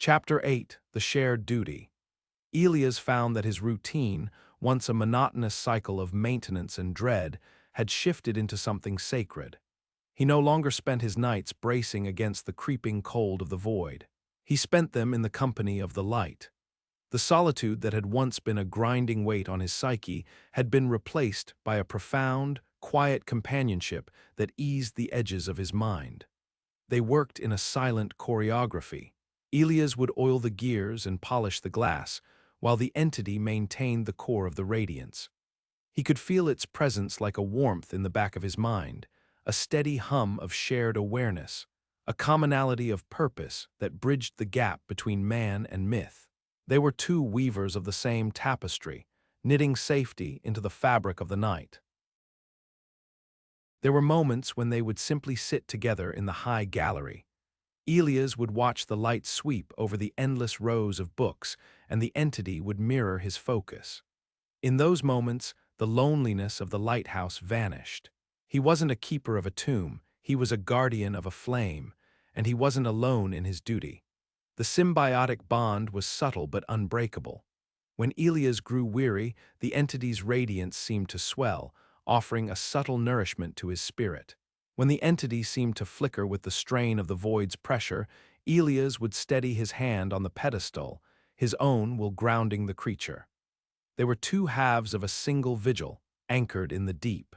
Chapter 8: The Shared Duty. Elias found that his routine, once a monotonous cycle of maintenance and dread, had shifted into something sacred. He no longer spent his nights bracing against the creeping cold of the void. He spent them in the company of the light. The solitude that had once been a grinding weight on his psyche had been replaced by a profound, quiet companionship that eased the edges of his mind. They worked in a silent choreography. Elias would oil the gears and polish the glass, while the entity maintained the core of the radiance. He could feel its presence like a warmth in the back of his mind, a steady hum of shared awareness, a commonality of purpose that bridged the gap between man and myth. They were two weavers of the same tapestry, knitting safety into the fabric of the night. There were moments when they would simply sit together in the high gallery. Elias would watch the light sweep over the endless rows of books, and the entity would mirror his focus. In those moments, the loneliness of the lighthouse vanished. He wasn't a keeper of a tomb, he was a guardian of a flame, and he wasn't alone in his duty. The symbiotic bond was subtle but unbreakable. When Elias grew weary, the entity's radiance seemed to swell, offering a subtle nourishment to his spirit. When the entity seemed to flicker with the strain of the void's pressure, Elias would steady his hand on the pedestal, his own while grounding the creature. They were two halves of a single vigil, anchored in the deep.